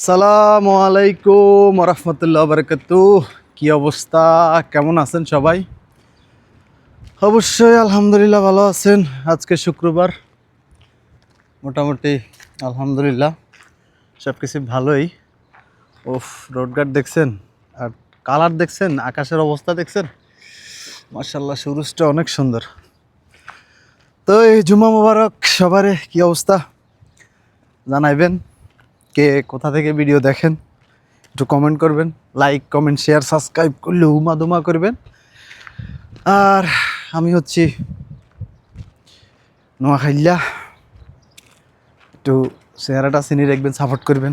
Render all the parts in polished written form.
সালামু আলাইকুম রহমতুল্লাহ বারাকাতুহ। কি অবস্থা, কেমন আছেন সবাই? অবশ্যই আলহামদুলিল্লাহ ভালো আছেন। আজকে শুক্রবার, মোটামুটি আলহামদুলিল্লাহ সব কিছু ভালোই। ওফ, রোডঘাট দেখছেন আর কালার দেখছেন, আকাশের অবস্থা দেখছেন, মাশাআল্লাহ সূরজটা অনেক সুন্দর। তো এই জুমা মোবারক সবারে, কি অবস্থা জানাইবেন। কে কোথা থেকে ভিডিও দেখেন একটু কমেন্ট করবেন, লাইক কমেন্ট শেয়ার সাবস্ক্রাইব করলে উমা দুমা করবেন। আর আমি হচ্ছি নোয়াখাইল্লা, একটু চেহারাটা চিনি রাখবেন, সাপোর্ট করবেন,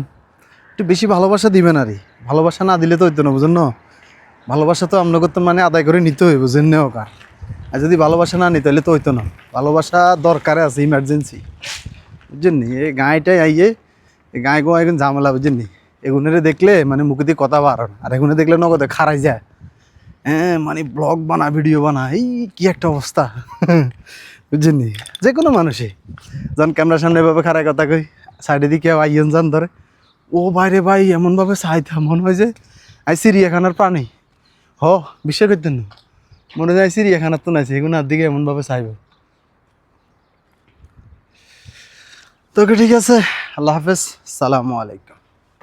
একটু বেশি ভালোবাসা দিবেন। আরই ভালোবাসা না দিলে তো হইতো না, বুঝেন না? ভালোবাসা তো আপনাকে তো মানে আদায় করে নিতে হইব, বুঝেন না? কার আর যদি ভালোবাসা না নিতে হলে তো হইতো না। ভালোবাসা দরকারে আছে, ইমার্জেন্সি, বুঝছেন নি? এই গাঁয়েটাই আইয়ে এই গায়ে গো এখন ঝামেলা, বুঝছেন নি? এগুনেরে দেখলে মানে মুখে দিয়ে কথা বাড়ান, আর এগুনে দেখলে নগদে খারাই যায়। হ্যাঁ, মানে ব্লগ বানা, ভিডিও বানা, এই কি একটা অবস্থা। বুঝছেন নি? যে কোনো মানুষই যখন ক্যামেরার সামনে এভাবে খারাই কথা কই, সাইডে দিকে আইয়েন যান ধরে, ও বাইরে ভাই এমনভাবে চাইতাম মনে হয় যে আই চিড়িয়াখানার প্রাণী। হ, বিশ্বাস করতেন না, মনে হয় চিড়িয়াখানার তো নাইছে, এগুনার দিকে এমনভাবে চাইব। তোকে ঠিক আছে, আল্লাহ হাফেজ, সালামু আলাইকুম।